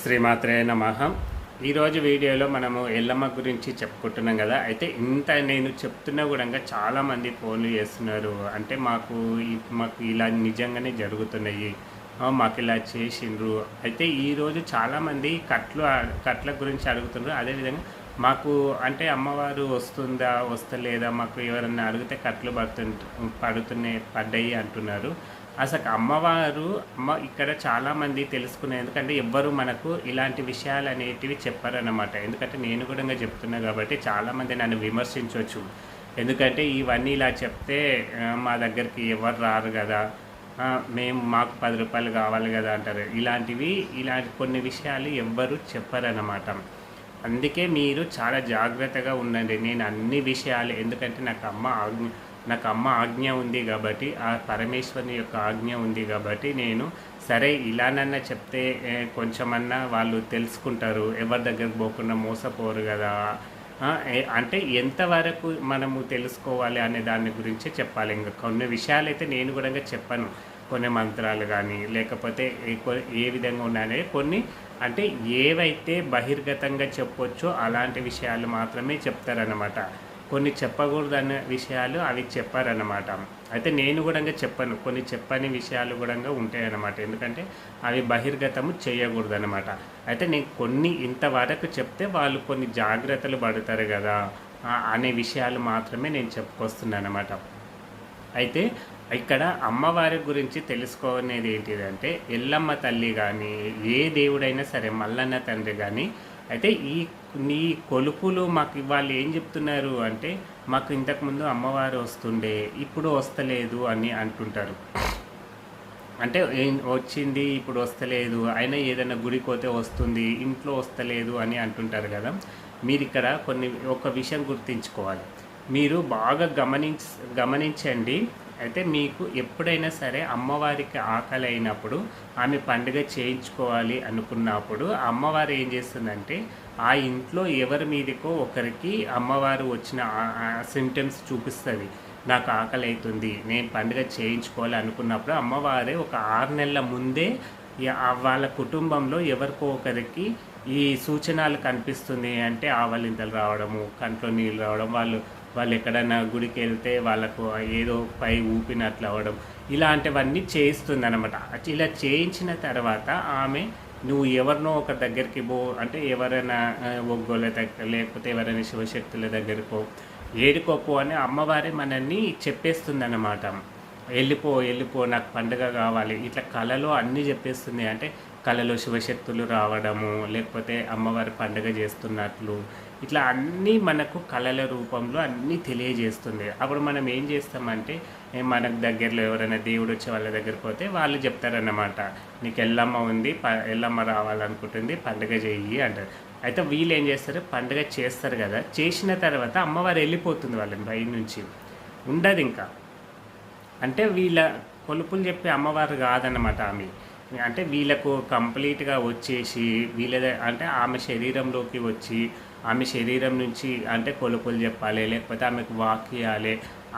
శ్రీమాత్రే నమః. ఈరోజు వీడియోలో మనము ఎల్లమ్మ గురించి చెప్పుకుంటున్నాం కదా. అయితే ఇంత నేను చెప్తున్నా కూడా చాలామంది ఫోన్లు చేస్తున్నారు. అంటే మాకు ఇలా నిజంగానే జరుగుతున్నాయి, మాకు ఇలా చేసిండ్రు. అయితే ఈరోజు చాలామంది కట్ల గురించి అడుగుతున్నారు. అదేవిధంగా మాకు అంటే అమ్మవారు వస్తుందా వస్తలేదా, మాకు ఎవరన్నా అడిగితే కట్లు పడ్డాయి అంటున్నారు. అసలు ఇక్కడ చాలామంది తెలుసుకునే, ఎందుకంటే ఎవ్వరు మనకు ఇలాంటి విషయాలు అనేటివి చెప్పారన్నమాట. ఎందుకంటే నేను కూడా చెప్తున్నా కాబట్టి చాలామంది నన్ను విమర్శించవచ్చు. ఎందుకంటే ఇవన్నీ ఇలా చెప్తే మా దగ్గరికి ఎవరు రారు కదా, మాకు 10 రూపాయలు కావాలి కదా అంటారు. ఇలాంటి కొన్ని విషయాలు ఎవ్వరు చెప్పారన్నమాట. అందుకే మీరు చాలా జాగ్రత్తగా ఉండండి. నేను అన్ని విషయాలు, ఎందుకంటే నాకు అమ్మ ఆజ్ఞ ఉంది కాబట్టి, ఆ పరమేశ్వరుని యొక్క ఆజ్ఞ ఉంది కాబట్టి నేను సరే ఇలానన్నా చెప్తే కొంచెమన్నా వాళ్ళు తెలుసుకుంటారు, ఎవరి దగ్గరకు పోకుండా మోసపోరు కదా. అంటే ఎంతవరకు మనము తెలుసుకోవాలి అనే దాని గురించి చెప్పాలి. ఇంకా కొన్ని విషయాలైతే నేను కూడా చెప్పను, కొన్ని మంత్రాలు కానీ లేకపోతే ఏ విధంగా ఉన్నాయనేది కొన్ని, అంటే ఏవైతే బహిర్గతంగా చెప్పొచ్చో అలాంటి విషయాలు మాత్రమే చెప్తారన్నమాట. కొన్ని చెప్పకూడదన్న విషయాలు అవి చెప్పారన్నమాట. అయితే నేను కూడా చెప్పను, కొన్ని చెప్పని విషయాలు కూడా ఉంటాయన్నమాట. ఎందుకంటే అవి బహిర్గతము చేయకూడదు అనమాట. అయితే నేను కొన్ని ఇంతవరకు చెప్తే వాళ్ళు కొన్ని జాగ్రత్తలు పడతారు కదా అనే విషయాలు మాత్రమే నేను చెప్పుకొస్తున్నాను అనమాట. అయితే ఇక్కడ అమ్మవారి గురించి తెలుసుకోనేది ఏంటిదంటే, ఎల్లమ్మ తల్లి కానీ ఏ దేవుడైనా సరే, మల్లన్న తండ్రి కానీ, అయితే నీ కొలుపులు మాకు వాళ్ళు ఏం చెప్తున్నారు అంటే, మాకు ఇంతకుముందు అమ్మవారు వస్తుండే ఇప్పుడు వస్తలేదు అని అంటుంటారు. అంటే వచ్చింది ఇప్పుడు వస్తలేదు, అయినా ఏదైనా గుడికి పోతే వస్తుంది, ఇంట్లో వస్తలేదు అని అంటుంటారు కదా. మీరు ఇక్కడ ఒక విషయం గుర్తుంచుకోవాలి. మీరు బాగా గమనించండి. అయితే మీకు ఎప్పుడైనా సరే అమ్మవారికి ఆకలి అయినప్పుడు, ఆమె పండుగ చేయించుకోవాలి అనుకున్నప్పుడు అమ్మవారు ఏం చేస్తుందంటే, ఆ ఇంట్లో ఎవరి మీదకో ఒకరికి అమ్మవారు వచ్చిన సింటమ్స్ చూపిస్తుంది. నాకు ఆకలి అవుతుంది, నేను పండుగ చేయించుకోవాలి అనుకున్నప్పుడు అమ్మవారే ఒక 6 నెలల ముందే వాళ్ళ కుటుంబంలో ఎవరికో ఒకరికి ఈ సూచనలు కనిపిస్తుంది. అంటే ఆవలింతలు రావడము, కంట్లో నీళ్ళు రావడం, వాళ్ళు ఎక్కడైనా గుడికి వెళ్తే వాళ్ళకు ఏదో పై ఊపినట్లు అవ్వడం, ఇలాంటివన్నీ చేయిస్తుంది అనమాట. ఇలా చేయించిన తర్వాత ఆమె నువ్వు ఎవరినో ఒక దగ్గరికి అంటే ఎవరైనా ఒగ్గోళ్ళ దగ్గర లేకపోతే ఎవరైనా శివశక్తుల దగ్గరకో ఏడుకోపో అని అమ్మవారి మనల్ని చెప్పేస్తుంది అన్నమాట. వెళ్ళిపో నాకు పండుగ కావాలి, ఇట్లా కళలో అన్నీ చెప్పేస్తుంది. అంటే కళలో శివశక్తులు రావడము, లేకపోతే అమ్మవారి పండుగ చేస్తున్నట్లు, ఇట్లా అన్నీ మనకు కళల రూపంలో అన్నీ తెలియజేస్తుంది. అప్పుడు మనం ఏం చేస్తామంటే, మనకు దగ్గరలో ఎవరైనా దేవుడు వచ్చే వాళ్ళ దగ్గరికి పోతే వాళ్ళు చెప్తారన్నమాట, నీకు ఎల్లమ్మ ఉంది, ఎల్లమ్మ రావాలనుకుంటుంది, పండుగ చెయ్యి అంటారు. అయితే వీళ్ళు ఏం చేస్తారు, పండుగ చేస్తారు కదా, చేసిన తర్వాత అమ్మవారు వెళ్ళిపోతుంది వాళ్ళని బయట నుంచి, ఉండదు ఇంకా. అంటే వీళ్ళ కొలుపులు చెప్పే అమ్మవారు కాదన్నమాట ఆమె. అంటే వీళ్ళకు కంప్లీట్గా వచ్చేసి అంటే ఆమె శరీరంలోకి వచ్చి ఆమె శరీరం నుంచి అంటే కొలుపులు చెప్పాలి, లేకపోతే ఆమెకు వాక్ ఇవ్వాలి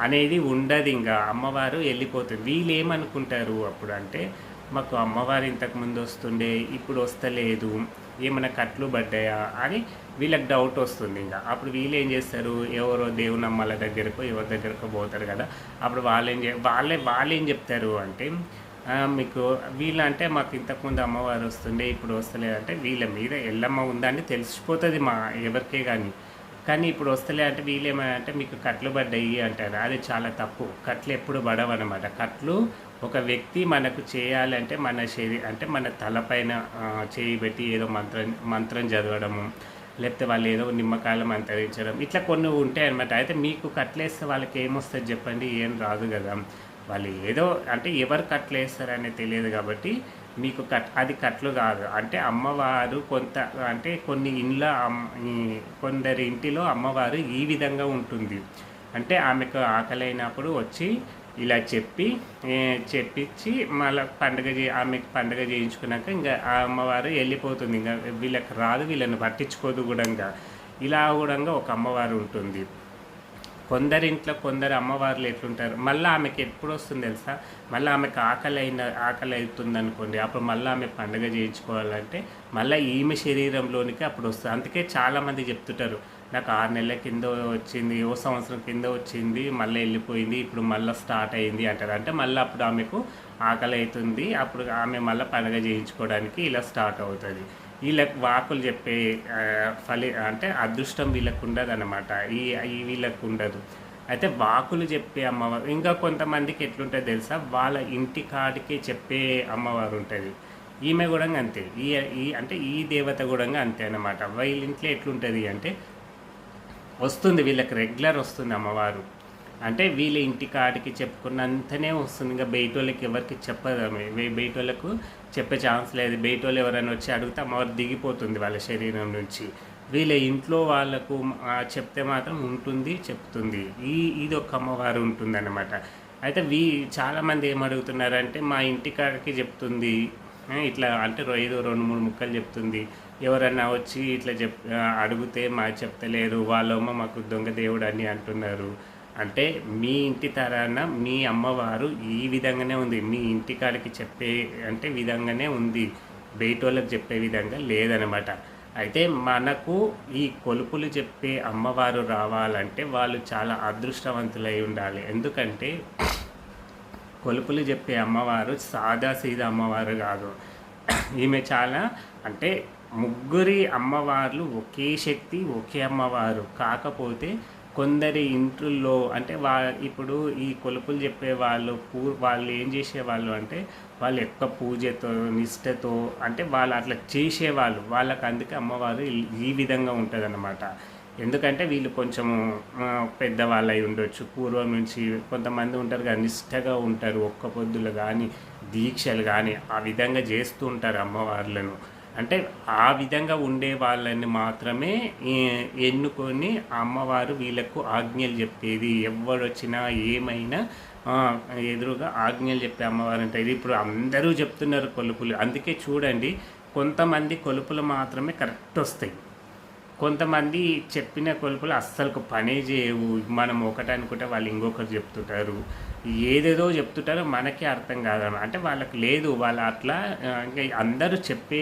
అనేది ఉండదు. ఇంకా అమ్మవారు వెళ్ళిపోతుంది. వీళ్ళు ఏమనుకుంటారు అప్పుడు అంటే, మాకు అమ్మవారు ఇంతకుముందు వస్తుండే ఇప్పుడు వస్తలేదు, ఏమైనా కట్లు పడ్డాయా అని వీళ్ళకి డౌట్ వస్తుంది. ఇంకా అప్పుడు వీళ్ళు ఏం చేస్తారు, ఎవరో దేవునమ్మల దగ్గరకో ఎవరి దగ్గరకో పోతారు కదా. అప్పుడు వాళ్ళేం చెప్తారు అంటే, మీకు అంటే మాకు ఇంతకుముందు అమ్మవారు వస్తుండే ఇప్పుడు వస్తలేదంటే వీళ్ళ మీద ఎల్లమ్మ ఉందని తెలిసిపోతుంది ఎవరికే కానీ ఇప్పుడు వస్తలే అంటే వీళ్ళు ఏమంటే మీకు కట్లు పడ్డాయి అంటారు. అది చాలా తప్పు. కట్లు ఎప్పుడు పడవన్నమాట. కట్లు ఒక వ్యక్తి మనకు చేయాలంటే అంటే మన తలపైన చేయి పెట్టి ఏదో మంత్రం చదవడము, లేకపోతే వాళ్ళు ఏదో నిమ్మకాయలు మంత్రించడం, ఇట్లా కొన్ని ఉంటాయి అన్నమాట. అయితే మీకు కట్లేస్తే వాళ్ళకి ఏమొస్తుంది చెప్పండి, ఏం రాదు కదా. వాళ్ళు ఏదో అంటే ఎవరు కట్లు వేస్తారనేది తెలియదు కాబట్టి మీకు అది కట్లు కాదు. అంటే అమ్మవారు అంటే కొన్ని కొందరి ఇంటిలో అమ్మవారు ఈ విధంగా ఉంటుంది. అంటే ఆమెకు ఆకలైనప్పుడు వచ్చి ఇలా చెప్పించి మళ్ళీ ఆమెకు పండుగ చేయించుకున్నాక ఇంకా ఆ అమ్మవారు వెళ్ళిపోతుంది. ఇంకా వీళ్ళకి రాదు, వీళ్ళని పట్టించుకోదు కూడా. ఇలా కూడా ఒక అమ్మవారు ఉంటుంది. కొందరింట్లో కొందరు అమ్మవార్లు ఎట్లుంటారు, మళ్ళీ ఆమెకి ఎప్పుడు వస్తుంది తెలుసా, మళ్ళీ ఆమెకు ఆకలి అవుతుంది అనుకోండి, అప్పుడు మళ్ళీ ఆమె పండుగ చేయించుకోవాలంటే మళ్ళీ ఈమె శరీరంలోనికి అప్పుడు వస్తుంది. అందుకే చాలామంది చెప్తుంటారు, నాకు 6 నెలల కింద వచ్చింది, ఓ సంవత్సరం కింద వచ్చింది, మళ్ళీ వెళ్ళిపోయింది, ఇప్పుడు మళ్ళీ స్టార్ట్ అయింది అంటారు. అంటే మళ్ళీ అప్పుడు ఆమెకు ఆకలి అవుతుంది, అప్పుడు ఆమె మళ్ళీ పండుగ చేయించుకోవడానికి ఇలా స్టార్ట్ అవుతుంది. వీళ్ళకి వాకులు చెప్పే అంటే అదృష్టం వీళ్ళకు ఉండదు అనమాట, ఈ వీళ్ళకు ఉండదు. అయితే వాకులు చెప్పే అమ్మవారు ఇంకా కొంతమందికి ఎట్లుంటుంది తెలుసా, వాళ్ళ ఇంటి కాడికే చెప్పే అమ్మవారు ఉంటుంది. ఈమె కూడా అంతే, అంటే ఈ దేవత కూడా అంతే అనమాట. వీళ్ళ ఇంట్లో ఎట్లుంటుంది అంటే వస్తుంది, వీళ్ళకి రెగ్యులర్ వస్తుంది అమ్మవారు. అంటే వీళ్ళ ఇంటి కాడికి చెప్పుకున్నంతనే వస్తుంది, ఇంకా బయట వాళ్ళకి ఎవరికి చెప్పదు ఆమె. బయట వాళ్ళకు చెప్పే ఛాన్స్ లేదు. బయట వాళ్ళు ఎవరైనా వచ్చి అడిగితే అమ్మవారు దిగిపోతుంది వాళ్ళ శరీరం నుంచి. వీళ్ళ ఇంట్లో వాళ్ళకు చెప్తే మాత్రం ఉంటుంది, చెప్తుంది. ఇది ఒక అమ్మవారు ఉంటుందన్నమాట. అయితే చాలామంది ఏమడుగుతున్నారంటే మా ఇంటి కాడికి చెప్తుంది ఇట్లా, అంటే 2-3 ముక్కలు చెప్తుంది, ఎవరన్నా వచ్చి ఇట్లా అడిగితే చెప్తలేరు, వాళ్ళమ్మ మాకు దొంగ దేవుడు అని అంటున్నారు. అంటే మీ ఇంటి తరాన మీ అమ్మవారు ఈ విధంగానే ఉంది, మీ ఇంటికాడికి చెప్పే అంటే విధంగానే ఉంది, బయట వాళ్ళకి చెప్పే విధంగా లేదనమాట. అయితే మనకు ఈ కొలుపులు చెప్పే అమ్మవారు రావాలంటే వాళ్ళు చాలా అదృష్టవంతులై ఉండాలి. ఎందుకంటే కొలుపులు చెప్పే అమ్మవారు సాదాసీదా అమ్మవారు కాదు. ఈమె చాలా అంటే ముగ్గురి అమ్మవార్లు ఒకే శక్తి, ఒకే అమ్మవారు. కాకపోతే కొందరి ఇంట్లో అంటే ఇప్పుడు ఈ కొలుపులు చెప్పే వాళ్ళు ఏం చేసేవాళ్ళు అంటే వాళ్ళు ఎక్కువ పూజతో నిష్టతో అంటే వాళ్ళు అట్లా చేసేవాళ్ళు. వాళ్ళకి అందుకే అమ్మవారు ఈ విధంగా ఉంటుంది అన్నమాట. ఎందుకంటే వీళ్ళు కొంచెం పెద్దవాళ్ళు అయి ఉండొచ్చు, పూర్వం నుంచి కొంతమంది ఉంటారు కదా, నిష్టగా ఉంటారు, ఒక్క పొద్దులు కానీ దీక్షలు కానీ ఆ విధంగా చేస్తూ ఉంటారు అమ్మవార్లను. అంటే ఆ విధంగా ఉండే వాళ్ళని మాత్రమే ఎన్నుకొని అమ్మవారు వీళ్ళకు ఆజ్ఞలు చెప్పేది. ఎవరొచ్చినా ఏమైనా ఎదురుగా ఆజ్ఞలు చెప్పే అమ్మవారు ఉంటుంది. ఇప్పుడు అందరూ చెప్తున్నారు కొలుపులు. అందుకే చూడండి, కొంతమంది కొలుపులు మాత్రమే కరెక్ట్ వస్తాయి, కొంతమంది చెప్పిన కొలుపులు అస్సలు పనే చేయవు. మనం ఒకటి అనుకుంటే వాళ్ళు ఇంకొకరు చెప్తుంటారు, ఏదేదో చెప్తుంటారో మనకే అర్థం కాదన్నమాట. అంటే వాళ్ళకి లేదు, వాళ్ళు అట్లా ఇంకా అందరూ చెప్పే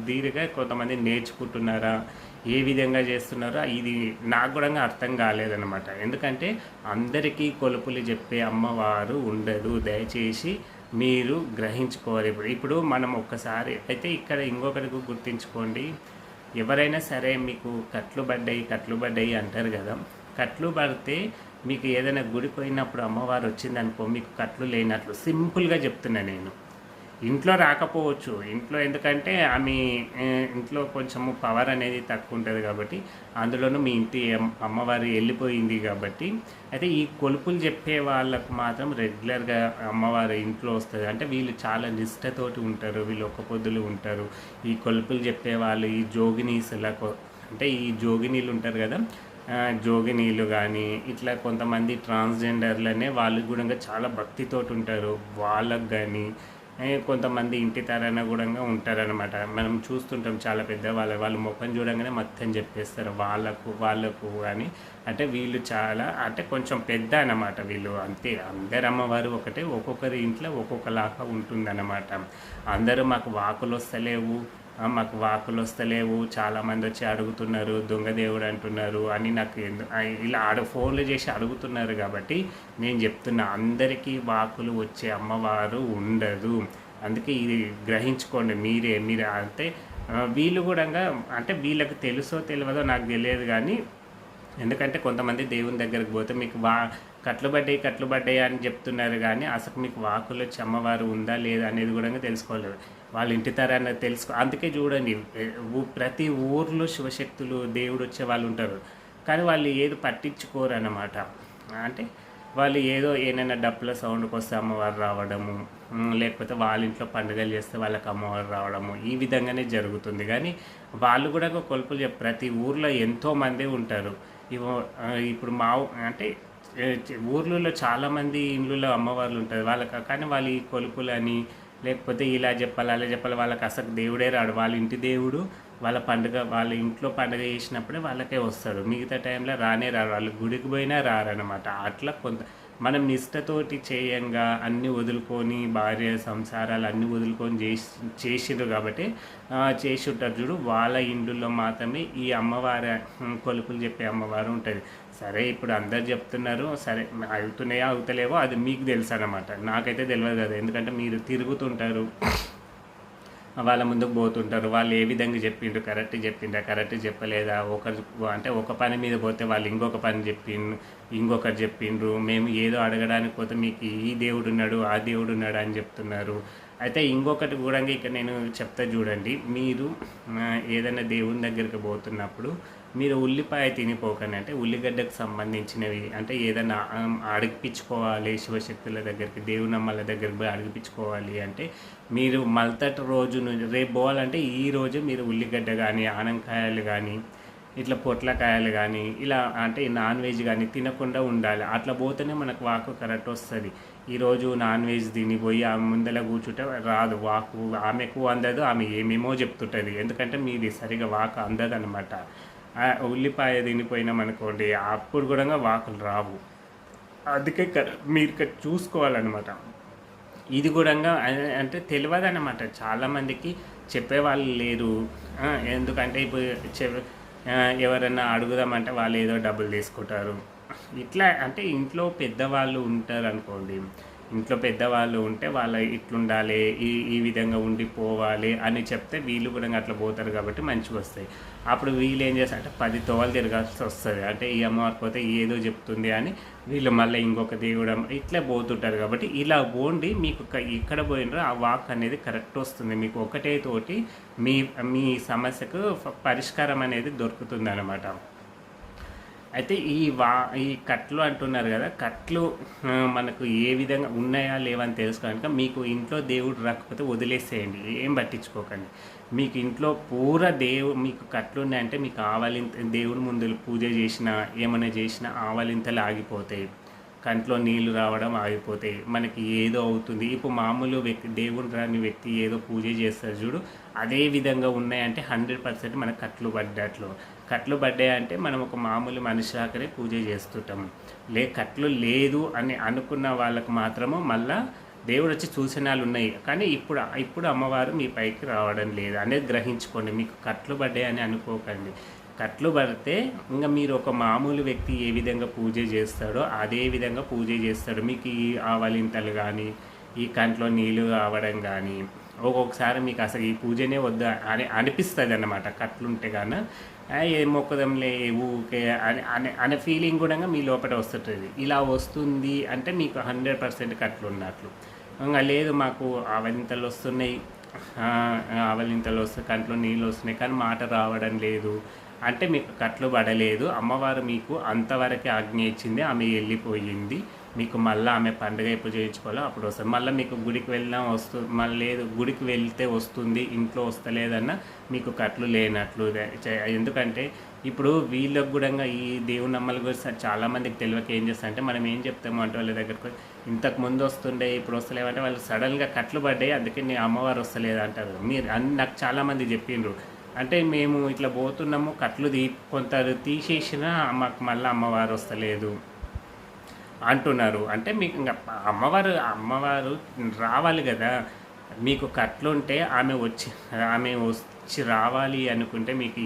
దీనిగా కొంతమంది నేర్చుకుంటున్నారా, ఏ విధంగా చేస్తున్నారో ఇది నాకు కూడా అర్థం కాలేదన్నమాట. ఎందుకంటే అందరికీ కొలుపులు చెప్పే అమ్మవారు ఉండదు, దయచేసి మీరు గ్రహించుకోవాలి. ఇప్పుడు మనం ఒక్కసారి అయితే ఇక్కడ ఇంకొకటి గుర్తుంచుకోండి, ఎవరైనా సరే మీకు కట్లు పడ్డాయి అంటారు కదా, కట్లు పడితే మీకు ఏదైనా గుడి పోయినప్పుడు అమ్మవారు వచ్చిందనుకో, మీకు కట్లు లేనట్లు సింపుల్గా చెప్తున్నా నేను. ఇంట్లో రాకపోవచ్చు, ఇంట్లో ఎందుకంటే ఆమె ఇంట్లో కొంచెము పవర్ అనేది తక్కువ ఉంటుంది కాబట్టి, అందులోనూ మీ ఇంటి అమ్మవారు వెళ్ళిపోయింది కాబట్టి. అయితే ఈ కొలుపులు చెప్పే వాళ్ళకు మాత్రం రెగ్యులర్గా అమ్మవారు ఇంట్లో వస్తుంది. అంటే వీళ్ళు చాలా నిష్టతోటి ఉంటారు, వీళ్ళు ఒక్క పొద్దులు ఉంటారు. ఈ కొలుపులు చెప్పే వాళ్ళు ఈ జోగినీసులకు అంటే ఈ జోగినీళ్ళు ఉంటారు కదా, జోగినీళ్ళు కానీ ఇట్లా కొంతమంది ట్రాన్స్జెండర్లనే వాళ్ళు కూడా చాలా భక్తితోటి ఉంటారు. వాళ్ళకు కానీ కొంతమంది ఇంటి తరాన కూడా ఉంటారనమాట. మనం చూస్తుంటాం చాలా పెద్ద వాళ్ళ ముఖం చూడంగానే మొత్తం చెప్పేస్తారు వాళ్ళకు కానీ. అంటే వీళ్ళు చాలా అంటే కొంచెం పెద్ద అన్నమాట వీళ్ళు. అంతే, అందరు అమ్మవారు ఒకటే, ఒక్కొక్కరి ఇంట్లో ఒక్కొక్కలాగా ఉంటుందన్నమాట. అందరూ మాకు వాకులు వస్తలేవు, చాలామంది వచ్చి అడుగుతున్నారు, దొంగ దేవుడు అంటున్నారు అని నాకు ఇలా ఫోన్లు చేసి అడుగుతున్నారు. కాబట్టి నేను చెప్తున్నా, అందరికీ వాకులు వచ్చే అమ్మవారు ఉండదు. అందుకే ఇది గ్రహించుకోండి మీరే అంటే వీళ్ళు కూడా అంటే వీళ్ళకి తెలుసో తెలియదో నాకు తెలియదు కానీ, ఎందుకంటే కొంతమంది దేవుని దగ్గరికి పోతే మీకు కట్లు పడ్డాయి అని చెప్తున్నారు కానీ అసలు మీకు వాకులు వచ్చి అమ్మవారు ఉందా లేదా అనేది కూడా తెలుసుకోలేదు. వాళ్ళ ఇంటి తరాన్ని అందుకే చూడండి, ప్రతి ఊర్లో శివశక్తులు దేవుడు వచ్చే వాళ్ళు ఉంటారు, కానీ వాళ్ళు ఏది పట్టించుకోరు అన్నమాట. అంటే వాళ్ళు ఏదైనా డప్పుల సౌండ్కి వస్తే అమ్మవారు రావడము, లేకపోతే వాళ్ళ ఇంట్లో పండుగలు చేస్తే వాళ్ళకి అమ్మవారు రావడము, ఈ విధంగానే జరుగుతుంది. కానీ వాళ్ళు కూడా కొలుపులు ప్రతి ఊర్లో ఎంతోమంది ఉంటారు. ఇప్పుడు అంటే ఊర్లలో చాలామంది ఇండ్లలో అమ్మవార్లు ఉంటుంది వాళ్ళకి, కానీ వాళ్ళు ఈ కొలుపులని లేకపోతే ఇలా చెప్పాలి అలా చెప్పాలి, వాళ్ళకి అసలు దేవుడే రాడు. వాళ్ళ ఇంటి దేవుడు వాళ్ళ పండుగ వాళ్ళ ఇంట్లో పండుగ చేసినప్పుడే వాళ్ళకే వస్తారు. మిగతా టైంలో రానే రారు. వాళ్ళు గుడికి పోయినా రారనమాట. అట్లా మనం నిష్టతోటి చేయంగా అన్నీ వదులుకొని భార్య సంసారాలు అన్నీ వదులుకొని చేసిండ్రు కాబట్టి చేసుంటారు చూడు. వాళ్ళ ఇండ్లలో మాత్రమే ఈ అమ్మవారి కొలుపులు చెప్పే అమ్మవారు ఉంటుంది. సరే ఇప్పుడు అందరు చెప్తున్నారు, సరే అవుతున్నాయో అవుతలేవో అది మీకు తెలుసు అనమాట. నాకైతే తెలియదు కదా, ఎందుకంటే మీరు తిరుగుతుంటారు, వాళ్ళ ముందుకు పోతుంటారు. వాళ్ళు ఏ విధంగా చెప్పిండ్రు, కరెక్ట్ చెప్పలేదా, అంటే ఒక పని మీద పోతే వాళ్ళు ఇంకొక పని ఇంకొకరు చెప్పిండ్రు. మేము ఏదో అడగడానికి పోతే మీకు ఈ దేవుడు ఉన్నాడు ఆ దేవుడు ఉన్నాడు అని చెప్తున్నారు. అయితే ఇంకొకటి కూడా ఇక్కడ నేను చెప్తా చూడండి. మీరు ఏదైనా దేవుని దగ్గరికి పోతున్నప్పుడు మీరు ఉల్లిపాయ తినిపోకండి. అంటే ఉల్లిగడ్డకు సంబంధించినవి అంటే ఏదైనా అడిగిపించుకోవాలి శివశక్తుల దగ్గరికి, దేవునమ్మల దగ్గరికి పోయి అడిగిపించుకోవాలి అంటే మీరు మల్తటి రోజు నుంచి రేపు పోవాలంటే ఈ రోజు మీరు ఉల్లిగడ్డ కానీ ఆనంకాయలు కానీ ఇట్లా పొట్లకాయలు కానీ ఇలా అంటే నాన్ వెజ్ కానీ తినకుండా ఉండాలి. అట్లా పోతేనే మనకు వాకు కరెక్ట్ వస్తుంది. ఈరోజు నాన్ వెజ్ తినిపోయి ఆమె ముందర కూర్చుంటే రాదు వాకు. ఆమెకు అందదు, ఆమె ఏమేమో చెప్తుంటుంది. ఎందుకంటే మీది సరిగా వాకు అందదు అనమాట. ఉల్లిపాయ తినిపోయినామనుకోండి అప్పుడు కూడా వాకులు రావు. అందుకే మీరు ఇక్కడ చూసుకోవాలన్నమాట. ఇది కూడా అంటే తెలియదు అన్నమాట. చాలామందికి చెప్పేవాళ్ళు లేరు. ఎందుకంటే ఇప్పుడు ఎవరన్నా అడుగుదామంటే వాళ్ళు ఏదో డబ్బులు తీసుకుంటారు. ఇట్లా అంటే ఇంట్లో పెద్దవాళ్ళు ఉంటారు అనుకోండి, ఇంట్లో పెద్దవాళ్ళు ఉంటే వాళ్ళ ఇట్లుండాలి, ఈ విధంగా ఉండిపోవాలి అని చెప్తే వీళ్ళు కూడా అట్లా పోతారు కాబట్టి మంచిగా వస్తాయి. అప్పుడు వీళ్ళు ఏం చేస్తారంటే 10 తోవలు తిరగాల్సి వస్తుంది. అంటే ఈ అమ్మవారి పోతే ఏదో చెప్తుంది అని వీళ్ళు మళ్ళీ ఇంకొక దేవుడు ఇట్లా పోతుంటారు. కాబట్టి ఇలా పోండి, మీకు ఇక్కడ పోయినరో ఆ వాక్ అనేది కరెక్ట్ వస్తుంది. మీకు ఒకటే తోటి మీ సమస్యకు పరిష్కారం అనేది దొరుకుతుంది అన్నమాట. అయితే ఈ కట్లు అంటున్నారు కదా, కట్లు మనకు ఏ విధంగా ఉన్నాయా లేవని తెలుసుకోవడానికి మీకు ఇంట్లో దేవుడు రాకపోతే వదిలేసేయండి, ఏం పట్టించుకోకండి. మీకు ఇంట్లో మీకు కట్లు ఉన్నాయంటే మీకు దేవుడి ముందు పూజ చేసినా ఏమైనా చేసినా ఆవలింతలు ఆగిపోతాయి, కంట్లో నీళ్లు రావడం ఆగిపోతాయి, మనకి ఏదో అవుతుంది. ఇప్పుడు మామూలు దేవుడు రాని వ్యక్తి ఏదో పూజ చేస్తారు చూడు, అదే విధంగా ఉన్నాయంటే 100% మనకు కట్లు పడ్డాయంటే మనం ఒక మామూలు మనిషిలాగానే పూజ చేస్తుంటాము. కట్లు లేదు అని అనుకున్న వాళ్ళకు మాత్రము మళ్ళా దేవుడు వచ్చి సూచనలు ఉన్నాయి, కానీ ఇప్పుడు అమ్మవారు మీ పైకి రావడం లేదు అనేది గ్రహించుకోండి. మీకు కట్లు పడ్డాయని అనుకోకండి. కట్లు పడితే ఇంకా మీరు ఒక మామూలు వ్యక్తి ఏ విధంగా పూజ చేస్తాడో అదే విధంగా పూజ చేస్తాడు. మీకు ఈ ఆవలింతలు కానీ ఈ కంట్లో నీళ్ళు కావడం కానీ ఒక్కొక్కసారి మీకు అసలు ఈ పూజనే వద్దు అని అనిపిస్తుంది అన్నమాట. కట్లుంటే కానీ ఏ మొక్కదంలే ఊకే అనే ఫీలింగ్ కూడా మీ లోపల వస్తుంటుంది. ఇలా వస్తుంది అంటే మీకు 100% కట్లు ఉన్నట్లు. ఇంకా లేదు మాకు ఆవలింతలు వస్తున్నాయి, కంట్లో నీళ్ళు వస్తున్నాయి కానీ మాట రావడం లేదు అంటే మీకు కట్లు పడలేదు. అమ్మవారు మీకు అంతవరకే ఆజ్ఞ ఇచ్చింది, ఆమె వెళ్ళిపోయింది. మీకు మళ్ళీ ఆమె పండుగ ఎప్పుడు చేయించుకోవాలో అప్పుడు వస్తుంది. మళ్ళీ మీకు గుడికి వెళ్ళినా మళ్ళీ లేదు, గుడికి వెళ్తే వస్తుంది, ఇంట్లో వస్తలేదన్నా మీకు కట్లు లేనట్లు. ఎందుకంటే ఇప్పుడు వీళ్ళకి కూడా ఈ దేవుని నమ్మల గురించి చాలామందికి తెలియక ఏం చేస్తారంటే మనం ఏం చెప్తాము అంటే వాళ్ళ దగ్గరకు ఇంతకు ముందు వస్తుండే ఇప్పుడు వస్తలేమంటే వాళ్ళు సడన్గా కట్లు పడ్డాయి అందుకే నీ అమ్మవారు వస్తలేదు అంటారు. నాకు చాలామంది చెప్పిండ్రు, అంటే మేము ఇట్లా పోతున్నాము కట్లు కొంత తీసేసినా మాకు మళ్ళీ అమ్మవారు వస్తలేదు అంటున్నారు. అంటే మీకు ఇంకా అమ్మవారు రావాలి కదా. మీకు కట్లుంటే ఆమె వచ్చి రావాలి అనుకుంటే మీకు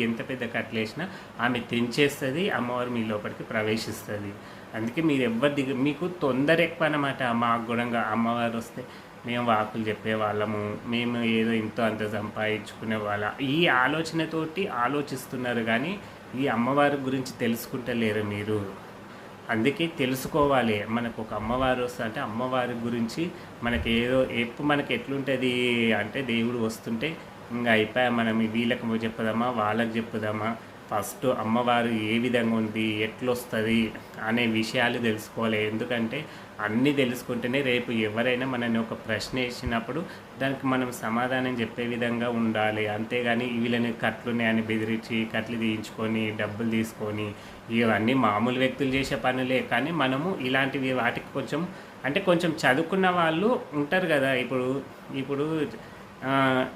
ఎంత పెద్ద కట్లు వేసినా ఆమె తెంచేస్తుంది, అమ్మవారు మీ లోపలికి ప్రవేశిస్తుంది. అందుకే మీరు మీకు తొందర ఎక్కువ అన్నమాట. మాకు కూడా అమ్మవారు వస్తే మేము వాకులు చెప్పేవాళ్ళము, మేము ఏదో ఇంతో అంత సంపాదించుకునే ఈ ఆలోచనతోటి ఆలోచిస్తున్నారు కానీ ఈ అమ్మవారి గురించి తెలుసుకుంటలేరు మీరు. అందుకే తెలుసుకోవాలి. మనకు ఒక అమ్మవారు వస్తే అంటే అమ్మవారి గురించి మనకి ఎట్లుంటుంది అంటే దేవుడు వస్తుంటే ఇంకా అయిపోయా మనం వీళ్ళకి చెప్పుదామా వాళ్ళకి చెప్పుదామా, ఫస్ట్ అమ్మవారు ఏ విధంగా ఉంది ఎట్లొస్తుంది అనే విషయాలు తెలుసుకోవాలి. ఎందుకంటే అన్నీ తెలుసుకుంటేనే రేపు ఎవరైనా మనల్ని ఒక ప్రశ్న వేసినప్పుడు దానికి మనం సమాధానం చెప్పే విధంగా ఉండాలి. అంతేగాని వీళ్ళని కట్లున్నాయని బెదిరించి కట్లు తీయించుకొని డబ్బులు తీసుకొని ఇవన్నీ మామూలు వ్యక్తులు చేసే పనులే. కానీ మనము ఇలాంటివి వాటికి కొంచెం చదువుకున్న వాళ్ళు ఉంటారు కదా. ఇప్పుడు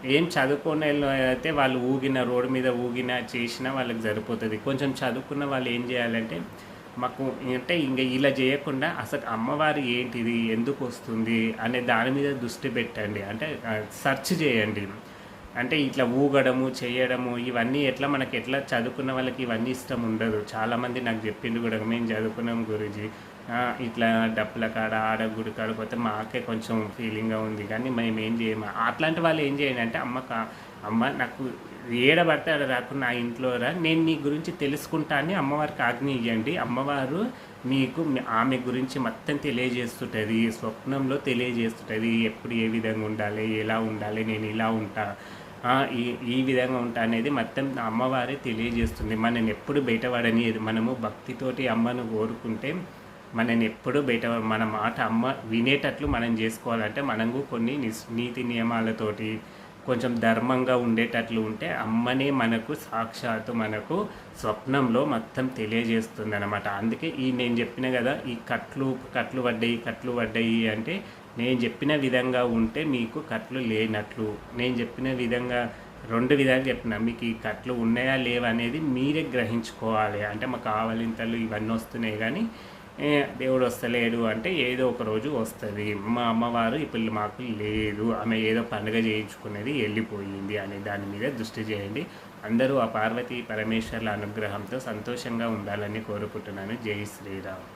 ఏం చదువుకోనోళ్ళు అయితే వాళ్ళు ఊగిన రోడ్డు మీద ఊగినా, చేసినా వాళ్ళకి సరిపోతది. కొంచెం చదువుకున్న వాళ్ళు ఏం జేయాలంటే, మాకు అంటే ఇంగ ఇలా జేయకుండా అసలు అమ్మవారు ఏంటిది? ఎందుకొస్తుంది? అనే దాని మీద దృష్టి పెట్టండి. అంటే సెర్చ్ జేయండి. అంటే ఇట్లా ఊగడము, చేయడము ఇవన్నీ మనకెట్లా చదువుకున్న వాళ్ళకి ఇవన్నీ ఇష్టం ఉండదు. చాలామంది నాకు జెప్పిండ్రు గూడా, "మేము చదువుకున్నాం గురూజీ. ఇట్లా డప్పుల కాడ, ఆడ గుడి కాడ పోతే మాకే కొంచెం ఫీలింగ్‌గా ఉంది. కానీ మేమేం జేయము." అట్లాంటి వాళ్ళు ఏం జేయండి అంటే, "అమ్మ నాకు ఏడ పడితే ఆడ రాకుండా నా ఇంట్లో రా. నేను నీ గురించి తెలుసుకుంటా" అని అమ్మవారికి ఆజ్ఞ ఇయ్యండి. అమ్మవారు మీకు ఆమె గురించి మొత్తం తెలియజేస్తుంటది. స్వప్నంలో తెలియజేస్తుంటది. ఎప్పుడు ఏ విధంగా ఉండాలి, ఎలా ఉండాలి, నేను ఇలా ఉంటా, ఈ ఈ విధంగా ఉంటా అనేది మొత్తం అమ్మవారే తెలియజేస్తుంది. మనని ఎప్పుడు బయట పడనీయదు. మనము భక్తితోటి అమ్మను కోరుకుంటే మనని ఎప్పుడు బయట మన మాట అమ్మ వినేటట్లు మనం చేసుకోవాలంటే మనము కొన్ని నీతి నియమాలతోటి కొంచెం ధర్మంగా ఉండేటట్లు ఉంటే అమ్మనే మనకు సాక్షాత్తు మనకు స్వప్నంలో మొత్తం తెలియజేస్తుందనమాట. అందుకే నేను చెప్పిన కదా, ఈ కట్లు పడ్డాయి అంటే నేను చెప్పిన విధంగా ఉంటే మీకు కట్లు లేనట్లు. నేను చెప్పిన విధంగా 2 విధాలు చెప్పిన. మీకు ఈ కట్లు ఉన్నాయా లేవా అనేది మీరే గ్రహించుకోవాలి. అంటే మాకు ఆవలింతలు ఇవన్నీ వస్తున్నాయి కానీ దేవుడు వస్తలేడు అంటే ఏదో ఒక రోజు వస్తుంది. మా అమ్మవారు ఇప్పుడు మాకు లేదు, ఆమె ఏదో పండుగ చేయించుకునేది వెళ్ళిపోయింది అనే దాని మీద దృష్టి చేయండి. అందరూ ఆ పార్వతీ పరమేశ్వర్ల అనుగ్రహంతో సంతోషంగా ఉండాలని కోరుకుంటున్నాను. జై శ్రీరామ్.